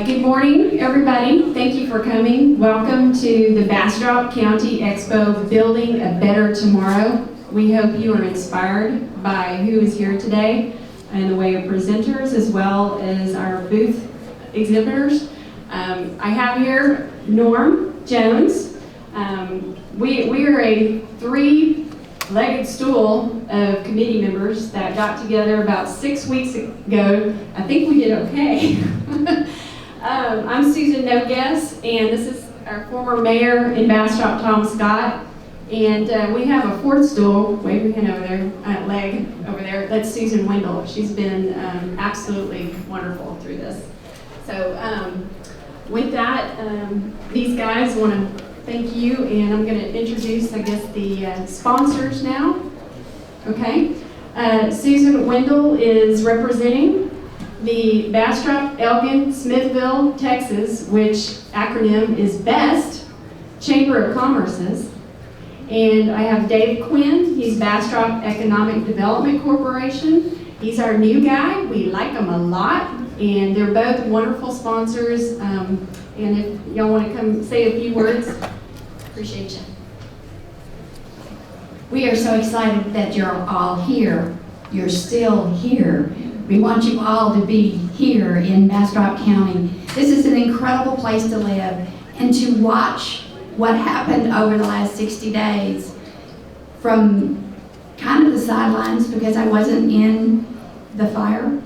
Good morning, everybody. Thank you for coming. Welcome to the Bastrop County Expo, Building a Better Tomorrow. We hope you are inspired by who is here today in the way of presenters as well as our booth exhibitors. I have here Norm Jones. We are a three-legged stool of committee members that got together about 6 weeks ago. I think we did okay. I'm Susan No Guess, and this is our former mayor in Bastrop, Tom Scott. And we have a fourth stool, wave your hand over there, leg over there, that's Susan Wendell. She's been absolutely wonderful through this. So with that, these guys want to thank you, and I'm going to introduce, I guess, the sponsors now. Okay. Susan Wendell is representing the Bastrop, Elgin, Smithville, Texas, which acronym is BEST, Chamber of Commerce's. And I have Dave Quinn. He's Bastrop Economic Development Corporation. He's our new guy. We like him a lot, and they're both wonderful sponsors. And if y'all want to come say a few words, appreciate you. We are so excited that you're all here. You're still here. We want you all to be here in Bastrop County. This is an incredible place to live, and to watch what happened over the last 60 days from kind of the sidelines, because I wasn't in the fire.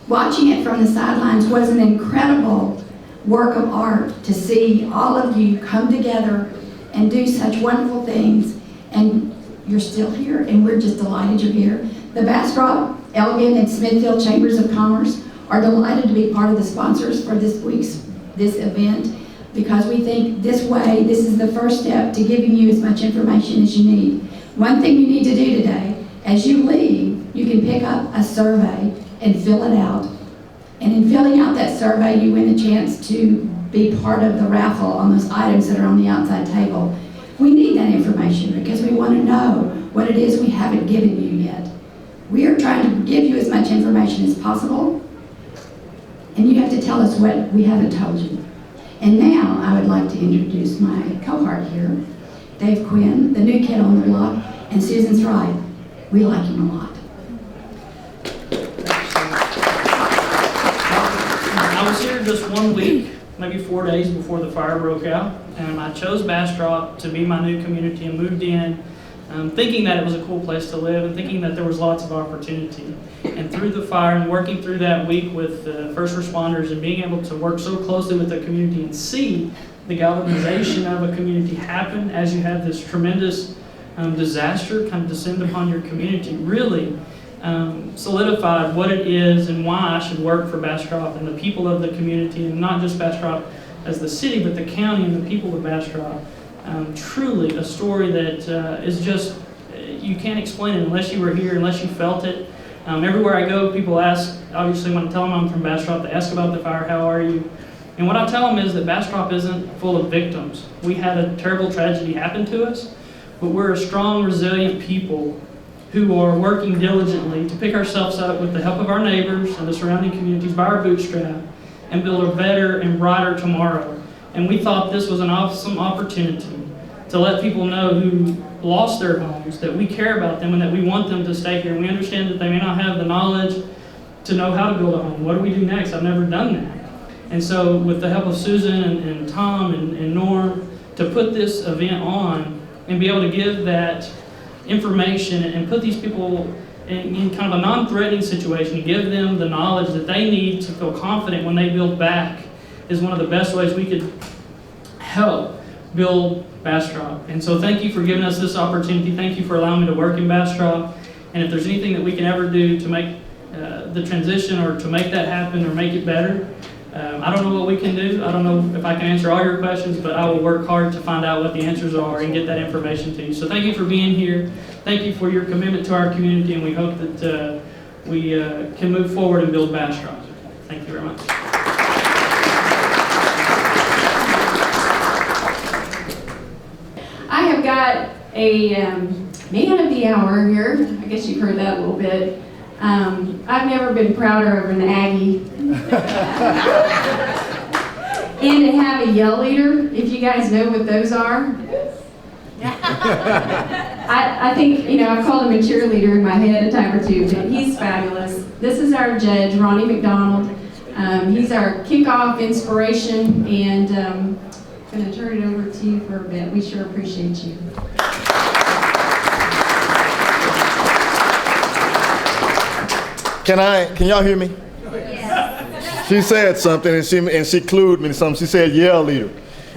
Watching it from the sidelines was an incredible work of art to see all of you come together and do such wonderful things, and you're still here, and we're just delighted you're here. The Bastrop, Elgin, and Smithfield Chambers of Commerce are delighted to be part of the sponsors for this event, because we think this is the first step to giving you as much information as you need. One thing you need to do today, as you leave, you can pick up a survey and fill it out. And in filling out that survey, you win a chance to be part of the raffle on those items that are on the outside table. We need that information because we want to know what it is we haven't given you yet. We are trying to give you as much information as possible, and you have to tell us what we haven't told you. And now I would like to introduce my cohort here, Dave Quinn, the new kid on the block, and Susan's right. We like him a lot. I was here just 1 week, maybe 4 days before the fire broke out, and I chose Bastrop to be my new community and moved in thinking that it was a cool place to live and thinking that there was lots of opportunity. And through the fire and working through that week with the first responders and being able to work so closely with the community and see the galvanization of a community happen as you have this tremendous disaster kind of descend upon your community really solidified what it is and why I should work for Bastrop and the people of the community, and not just Bastrop as the city, but the county and the people of Bastrop. Truly a story that is just, you can't explain it unless you were here, unless you felt it. Everywhere I go, people ask, obviously when I tell them I'm from Bastrop, they ask about the fire, how are you? And what I tell them is that Bastrop isn't full of victims. We had a terrible tragedy happen to us, but we're a strong, resilient people who are working diligently to pick ourselves up with the help of our neighbors and the surrounding communities by our bootstrap and build a better and brighter tomorrow. And we thought this was an awesome opportunity to let people know who lost their homes that we care about them and that we want them to stay here. And we understand that they may not have the knowledge to know how to build a home. What do we do next? I've never done that. And so with the help of Susan and Tom and Norm, to put this event on and be able to give that information and put these people in kind of a non-threatening situation, give them the knowledge that they need to feel confident when they build back, is one of the best ways we could help build Bastrop. And so thank you for giving us this opportunity. Thank you for allowing me to work in Bastrop. And if there's anything that we can ever do to make the transition or to make that happen or make it better, I don't know what we can do. I don't know if I can answer all your questions, but I will work hard to find out what the answers are and get that information to you. So thank you for being here. Thank you for your commitment to our community, and we hope that we can move forward and build Bastrop. Thank you very much. I have got a man of the hour here. I guess you've heard that a little bit. I've never been prouder of an Aggie And to have a yell leader, if you guys know what those are. I think, I've called him a cheerleader in my head a time or two, but he's fabulous. This is our judge, Ronnie McDonald. He's our kickoff inspiration, and I'm going to turn it over to you for a bit. We sure appreciate you. Can y'all hear me? Yes. She said something and she clued me to something. She said yell leader.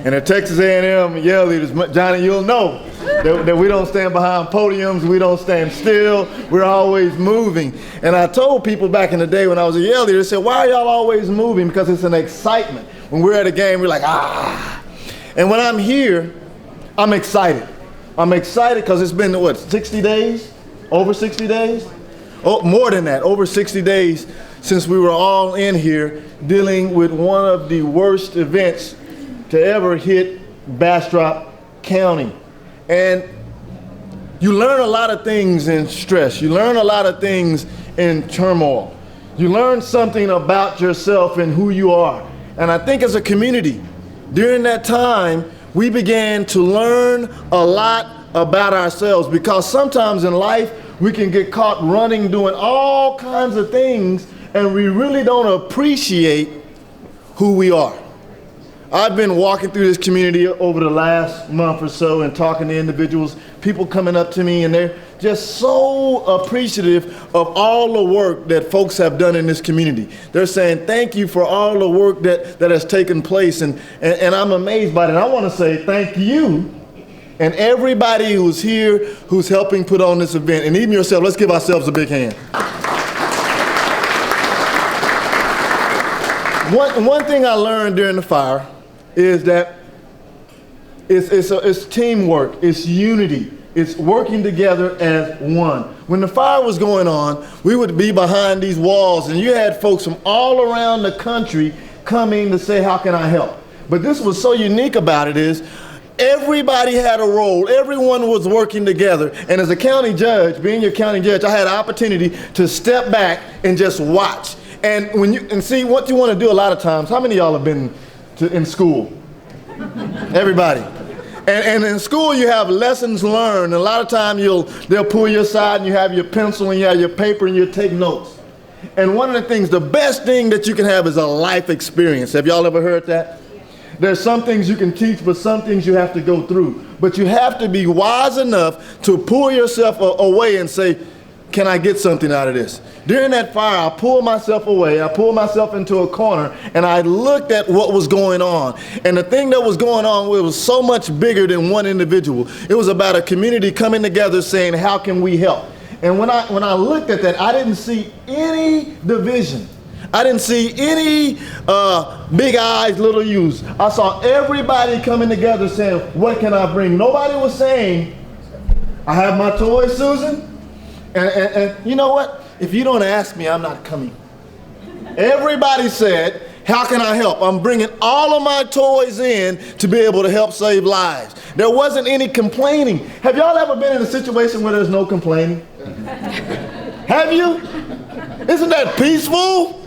And at Texas A&M yell leaders, Johnny, you'll know that we don't stand behind podiums, we don't stand still, we're always moving. And I told people back in the day when I was a yell leader, they said, why are y'all always moving? Because it's an excitement. When we're at a game, we're like, ah. And when I'm here, I'm excited. I'm excited because it's been, 60 days? Over 60 days? Oh, more than that, over 60 days since we were all in here dealing with one of the worst events to ever hit Bastrop County. And you learn a lot of things in stress. You learn a lot of things in turmoil. You learn something about yourself and who you are. And I think as a community, during that time, we began to learn a lot about ourselves, because sometimes in life, we can get caught running, doing all kinds of things, and we really don't appreciate who we are. I've been walking through this community over the last month or so and talking to individuals, people coming up to me, and they're just so appreciative of all the work that folks have done in this community. They're saying, thank you for all the work that has taken place, and I'm amazed by it. And I want to say thank you and everybody who's here, who's helping put on this event, and even yourself. Let's give ourselves a big hand. One thing I learned during the fire is that it's teamwork, it's unity, it's working together as one. When the fire was going on, we would be behind these walls, and you had folks from all around the country coming to say, how can I help? But this was so unique about it is, everybody had a role. Everyone was working together. And as a county judge, being your county judge, I had an opportunity to step back and just watch. And see what you want to do a lot of times. How many of y'all have been in school? Everybody. And in school you have lessons learned. A lot of times they'll pull you aside and you have your pencil and you have your paper and you take notes. And one of the things, the best thing that you can have is a life experience. Have y'all ever heard that? There's some things you can teach, but some things you have to go through. But you have to be wise enough to pull yourself away and say, can I get something out of this? During that fire, I pulled myself away. I pulled myself into a corner, and I looked at what was going on. And the thing that was going on, it was so much bigger than one individual. It was about a community coming together saying, how can we help? And when I looked at that, I didn't see any division. I didn't see any big eyes, little U's. I saw everybody coming together saying, what can I bring? Nobody was saying, I have my toys, Susan. And you know what? If you don't ask me, I'm not coming. Everybody said, how can I help? I'm bringing all of my toys in to be able to help save lives. There wasn't any complaining. Have y'all ever been in a situation where there's no complaining? Have you? Isn't that peaceful?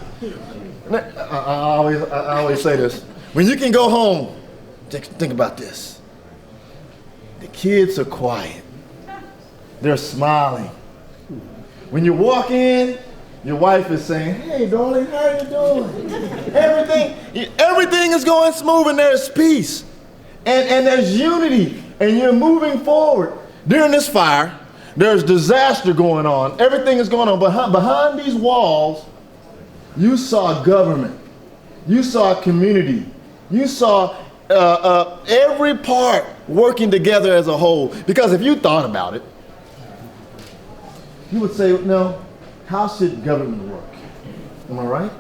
I always say this. When you can go home, think about this. The kids are quiet. They're smiling. When you walk in, your wife is saying, hey, darling, how are you doing? Everything is going smooth and there's peace. And there's unity and you're moving forward. During this fire, there's disaster going on. Everything is going on. Behind these walls, you saw government. You saw community. You saw every part working together as a whole. Because if you thought about it, you would say, no, how should government work? Am I right?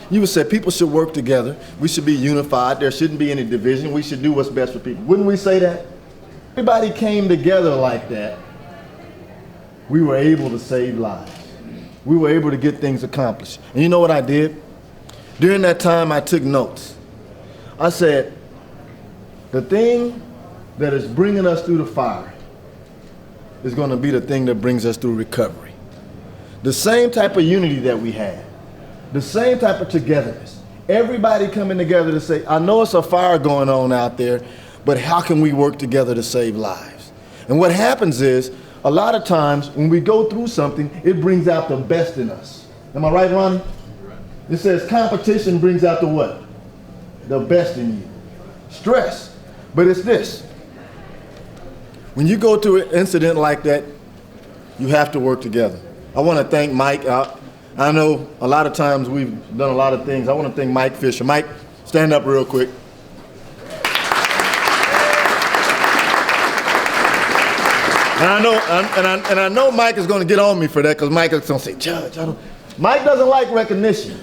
You would say people should work together. We should be unified. There shouldn't be any division. We should do what's best for people. Wouldn't we say that? Everybody came together like that. We were able to save lives. We were able to get things accomplished. And you know what I did? During that time, I took notes. I said, the thing that is bringing us through the fire is going to be the thing that brings us through recovery. The same type of unity that we had, the same type of togetherness. Everybody coming together to say, I know it's a fire going on out there, but how can we work together to save lives? And what happens is, a lot of times when we go through something, it brings out the best in us. Am I right, Ronnie? It says competition brings out the what? The best in you. Stress. But it's this. When you go through an incident like that, you have to work together. I want to thank Mike. I know a lot of times we've done a lot of things. I want to thank Mike Fisher. Mike, stand up real quick. And I know Mike is going to get on me for that, because Mike is going to say, Judge, Mike doesn't like recognition.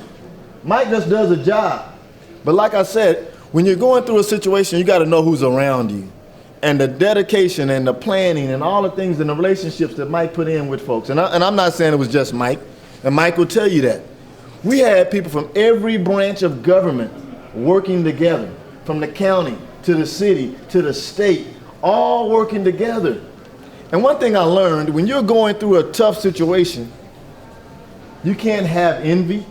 Mike just does a job. But like I said, when you're going through a situation, you got to know who's around you. And the dedication and the planning and all the things and the relationships that Mike put in with folks. And I'm not saying it was just Mike. And Mike will tell you that. We had people from every branch of government working together, from the county to the city to the state, all working together. And one thing I learned, when you're going through a tough situation, you can't have envy,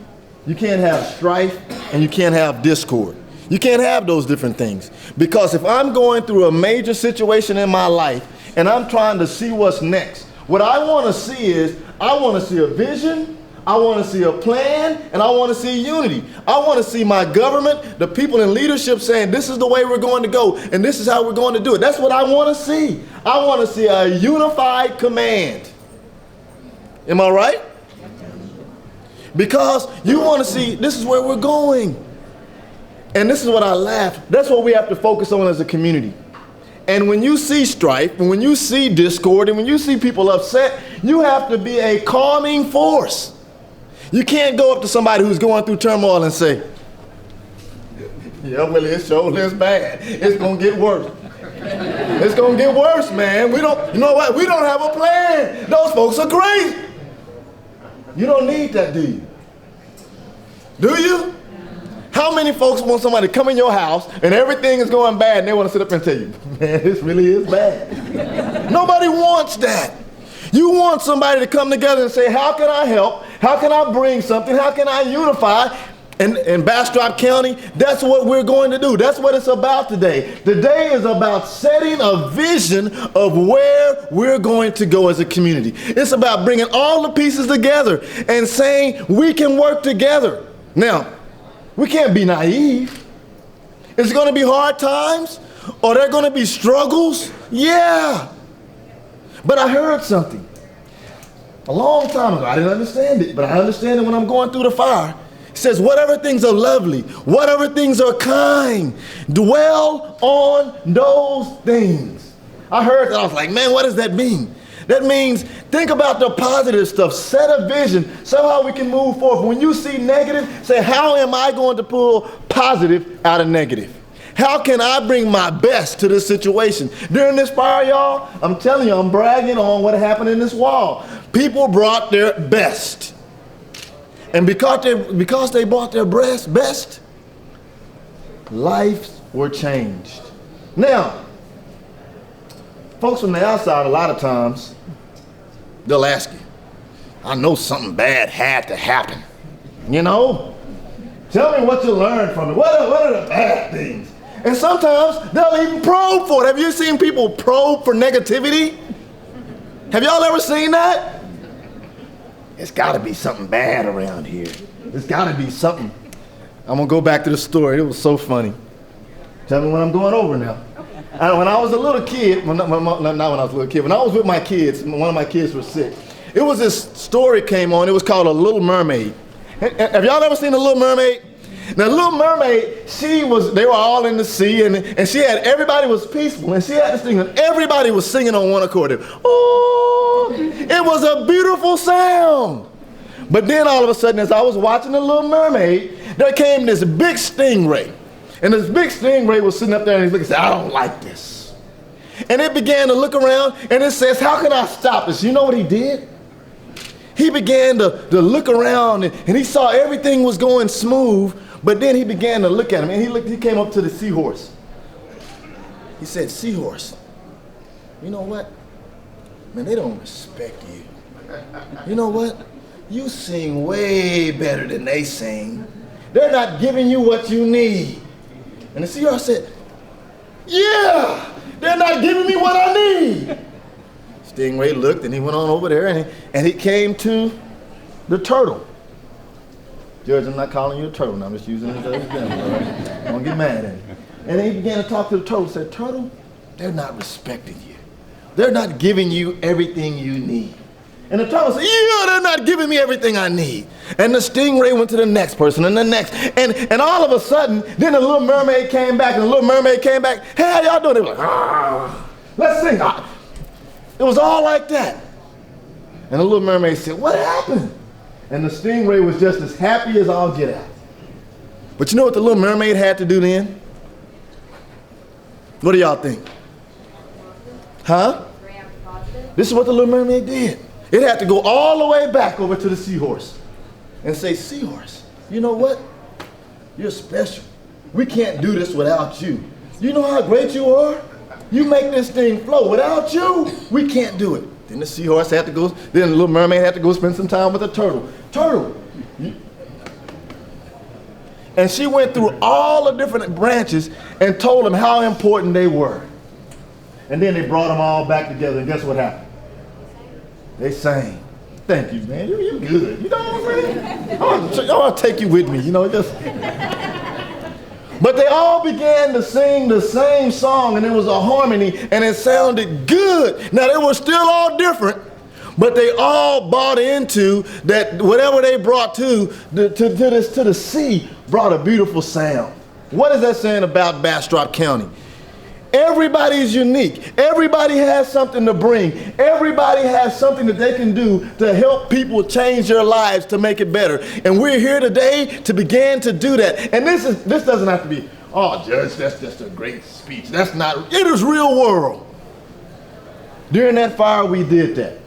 you can't have strife, and you can't have discord. You can't have those different things. Because if I'm going through a major situation in my life and I'm trying to see what's next, what I want to see is, I want to see a vision, I want to see a plan, and I want to see unity. I want to see my government, the people in leadership saying, this is the way we're going to go, and this is how we're going to do it. That's what I want to see. I want to see a unified command. Am I right? Because you want to see, this is where we're going. And this is what I laugh. That's what we have to focus on as a community. And when you see strife, and when you see discord, and when you see people upset, you have to be a calming force. You can't go up to somebody who's going through turmoil and say, yeah, well, it's bad. It's going to get worse. It's going to get worse, man. You know what? We don't have a plan. Those folks are crazy. You don't need that, do you? Do you? How many folks want somebody to come in your house and everything is going bad and they want to sit up and tell you, man, this really is bad? Nobody wants that. You want somebody to come together and say, how can I help? How can I bring something? How can I unify? And in Bastrop County, that's what we're going to do. That's what it's about today. Today is about setting a vision of where we're going to go as a community. It's about bringing all the pieces together and saying we can work together. Now, we can't be naive. It's going to be hard times, or there are going to be struggles. Yeah. But I heard something a long time ago. I didn't understand it, but I understand it when I'm going through the fire. It says, whatever things are lovely, whatever things are kind, dwell on those things. I heard that. I was like, man, what does that mean? That means think about the positive stuff. Set a vision. Somehow we can move forward. When you see negative, say, how am I going to pull positive out of negative? How can I bring my best to this situation? During this fire, y'all, I'm telling you, I'm bragging on what happened in this wall. People brought their best. And because they brought their best, lives were changed. Now, folks from the outside, a lot of times, they'll ask you, I know something bad had to happen. You know? Tell me what you learned from it. What are the bad things? And sometimes they'll even probe for it. Have you seen people probe for negativity? Have y'all ever seen that? It's got to be something bad around here. It's got to be something. I'm going to go back to the story. It was so funny. Tell me when I'm going over now. When I was a little kid, not when I was a little kid, when I was with my kids, one of my kids was sick. It was this story came on. It was called A Little Mermaid. Have y'all ever seen A Little Mermaid? Now, Little Mermaid, they were all in the sea, and everybody was peaceful, and she had this thing, and everybody was singing on one accord. Oh, it was a beautiful sound. But then all of a sudden, as I was watching The Little Mermaid, there came this big stingray. And this big stingray was sitting up there, and he's looking and said, I don't like this. And it began to look around, and it says, how can I stop this? You know what he did? He began to look around, and he saw everything was going smooth. But then he began to look at him, and he came up to the seahorse. He said, seahorse, you know what? Man, they don't respect you. You know what? You sing way better than they sing. They're not giving you what you need. And the seahorse said, yeah, they're not giving me what I need. Stingray looked and he went on over there and he came to the turtle. Judge, I'm not calling you a turtle now, I'm just using it as an example, all right? Don't get mad at me. And then he began to talk to the turtle and said, Turtle, they're not respecting you. They're not giving you everything you need. And the turtle said, yeah, they're not giving me everything I need. And the stingray went to the next person and the next. And all of a sudden, then the little mermaid came back and the little mermaid came back. Hey, how y'all doing? They were like, ah, let's sing. It was all like that. And the little mermaid said, what happened? And the stingray was just as happy as all get out. But you know what the little mermaid had to do then? What do y'all think? Huh? This is what the little mermaid did. It had to go all the way back over to the seahorse and say, Seahorse, you know what? You're special. We can't do this without you. You know how great you are? You make this thing flow. Without you, we can't do it. Then the seahorse had to go, then the little mermaid had to go spend some time with the turtle. Turtle. And she went through all the different branches and told them how important they were. And then they brought them all back together, and guess what happened? They sang. Thank you, man. You're good. You know what I'm saying? I want to take you with me, you know, just. But they all began to sing the same song, and it was a harmony, and it sounded good. Now, they were still all different, but they all bought into that whatever they brought to the sea brought a beautiful sound. What is that saying about Bastrop County? Everybody is unique. Everybody has something to bring. Everybody has something that they can do to help people change their lives to make it better. And we're here today to begin to do that. And this doesn't have to be, oh, Judge, that's just a great speech. That's not, it is real world. During that fire, we did that.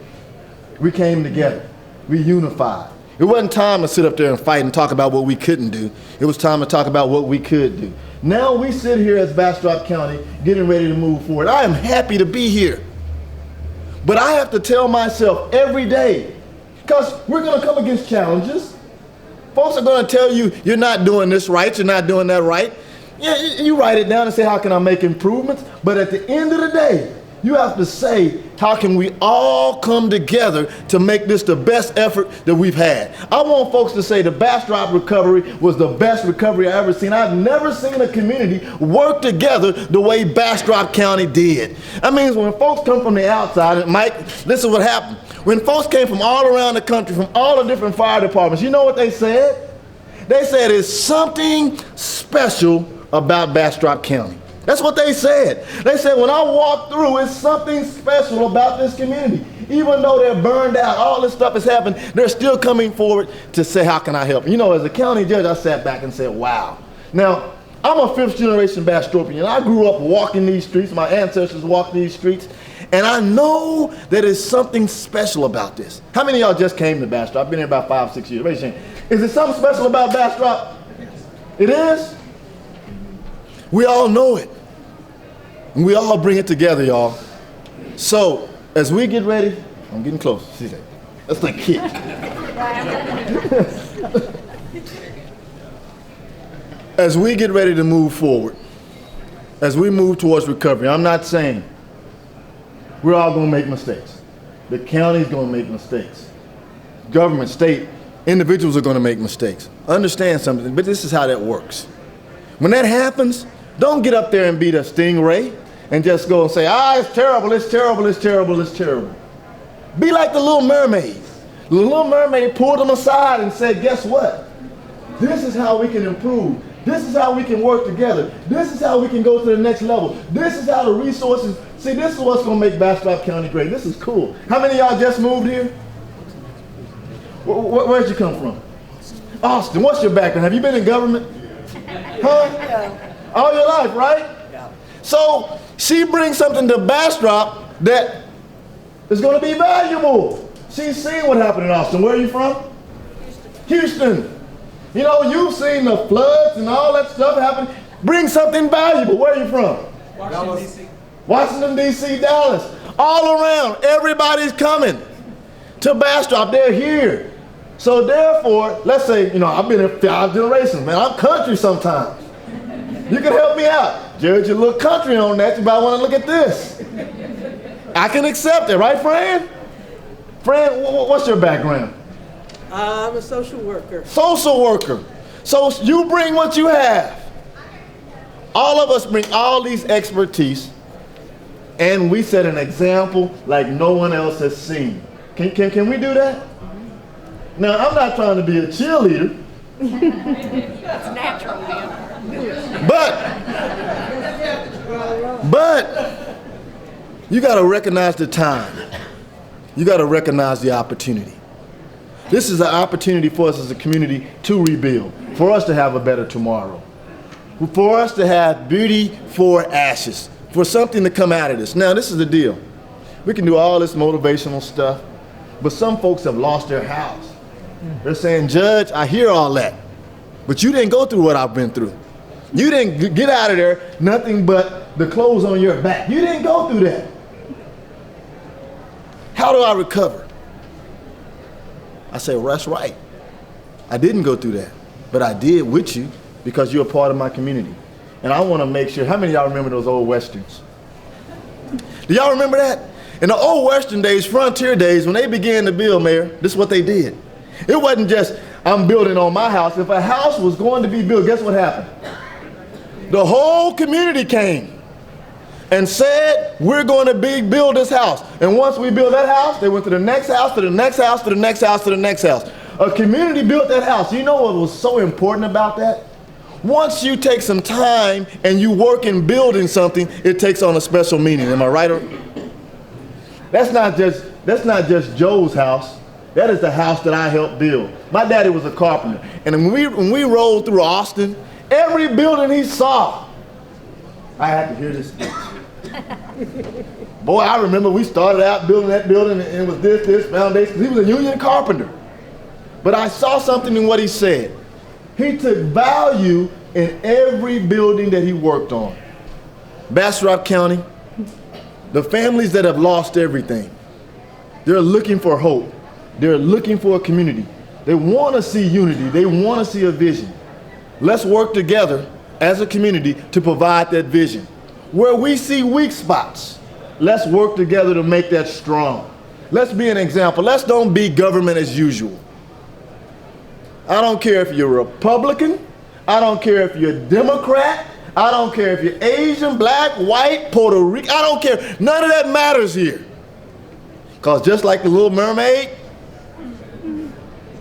We came together. We unified. It wasn't time to sit up there and fight and talk about what we couldn't do. It was time to talk about what we could do. Now we sit here as Bastrop County getting ready to move forward. I am happy to be here. But I have to tell myself every day, because we're going to come against challenges. Folks are going to tell you, you're not doing this right, you're not doing that right. Yeah, you write it down and say, how can I make improvements? But at the end of the day, you have to say, how can we all come together to make this the best effort that we've had? I want folks to say the Bastrop recovery was the best recovery I've ever seen. I've never seen a community work together the way Bastrop County did. I mean, when folks come from the outside, and Mike, this is what happened. When folks came from all around the country, from all the different fire departments, you know what they said? They said it's something special about Bastrop County. That's what they said. They said, when I walk through, it's something special about this community. Even though they're burned out, all this stuff has happened, they're still coming forward to say, how can I help? You know, as a county judge, I sat back and said, wow. Now, I'm a fifth generation Bastropian. I grew up walking these streets. My ancestors walked these streets. And I know that there's something special about this. How many of y'all just came to Bastrop? I've been here about 5, 6 years. Raise your hand. Is there something special about Bastrop? It is? We all know it. And we all bring it together, y'all. So, as we get ready, I'm getting close. See that? That's like kick. As we get ready to move forward, as we move towards recovery, I'm not saying we're all going to make mistakes. The county's going to make mistakes. Government, state, individuals are going to make mistakes. Understand something, but this is how that works. When that happens, don't get up there and be the stingray and just go and say, it's terrible, it's terrible, it's terrible, it's terrible. Be like the little mermaid. The little mermaid pulled them aside and said, guess what? This is how we can improve. This is how we can work together. This is how we can go to the next level. This is how the resources, see, this is what's going to make Bastrop County great. This is cool. How many of y'all just moved here? Where'd you come from? Austin. What's your background? Have you been in government? Huh? All your life, right? Yeah. So she brings something to Bastrop that is going to be valuable. She's seen what happened in Austin. Where are you from? Houston. You know, you've seen the floods and all that stuff happen. Bring something valuable. Where are you from? Washington, D.C. Washington, D.C., Dallas. All around. Everybody's coming to Bastrop. They're here. So therefore, let's say, I've been here 5 generations, man. I'm country sometimes. You can help me out. Jared, you're a little country on that. You might want to look at this. I can accept it, right, Fran? Fran, what's your background? I'm a social worker. Social worker. So you bring what you have. All of us bring all these expertise, and we set an example like no one else has seen. Can we do that? Now, I'm not trying to be a cheerleader. That's natural, man. But you got to recognize the time. You got to recognize the opportunity. This is an opportunity for us as a community to rebuild, for us to have a better tomorrow, for us to have beauty for ashes, for something to come out of this. Now, this is the deal. We can do all this motivational stuff, but some folks have lost their house. They're saying, Judge, I hear all that, but you didn't go through what I've been through. You didn't get out of there nothing but the clothes on your back. You didn't go through that. How do I recover? I say, well, that's right. I didn't go through that, but I did with you because you're a part of my community. And I want to make sure, how many of y'all remember those old Westerns? Do y'all remember that? In the old Western days, frontier days, when they began to build, Mayor, this is what they did. It wasn't just, I'm building on my house. If a house was going to be built, guess what happened? The whole community came and said, we're going to build this house. And once we built that house, they went to the next house, to the next house, to the next house, to the next house. A community built that house. You know what was so important about that? Once you take some time and you work in building something, it takes on a special meaning. Am I right? That's not just Joe's house. That is the house that I helped build. My daddy was a carpenter. And when we rolled through Austin, every building he saw, I had to hear this speech. Boy, I remember we started out building that building, and it was this foundation. He was a union carpenter. But I saw something in what he said. He took value in every building that he worked on. Bastrop County, the families that have lost everything, they're looking for hope. They're looking for a community. They want to see unity. They want to see a vision. Let's work together as a community to provide that vision. Where we see weak spots, let's work together to make that strong. Let's be an example. Let's don't be government as usual. I don't care if you're a Republican. I don't care if you're a Democrat. I don't care if you're Asian, black, white, Puerto Rican. I don't care. None of that matters here. Because just like the Little Mermaid,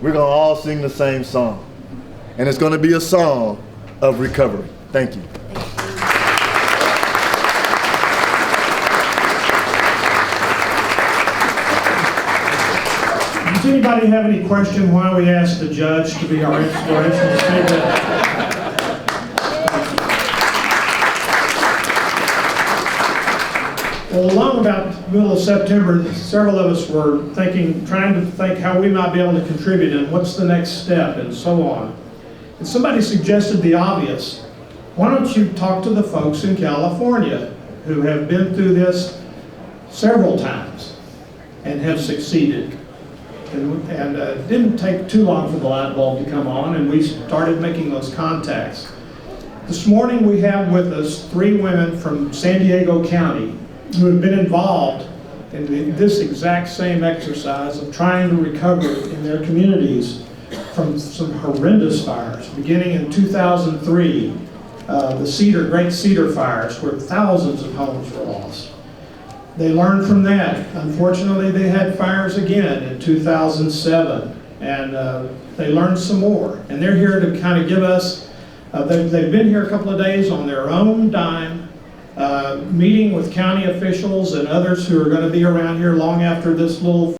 we're going to all sing the same song. And it's going to be a song of recovery. Thank you. Does anybody have any question why we asked the judge to be our inspirational speaker? Well, along about the middle of September, several of us were trying to think how we might be able to contribute and what's the next step and so on. And somebody suggested the obvious. Why don't you talk to the folks in California who have been through this several times and have succeeded? And it didn't take too long for the light bulb to come on, and we started making those contacts. This morning we have with us 3 women from San Diego County who have been involved in this exact same exercise of trying to recover in their communities from some horrendous fires. Beginning in 2003, the Great Cedar fires, where thousands of homes were lost. They learned from that. Unfortunately, they had fires again in 2007, and they learned some more. And they're here to kind of give us, they've been here a couple of days on their own dime, meeting with county officials and others who are going to be around here long after this little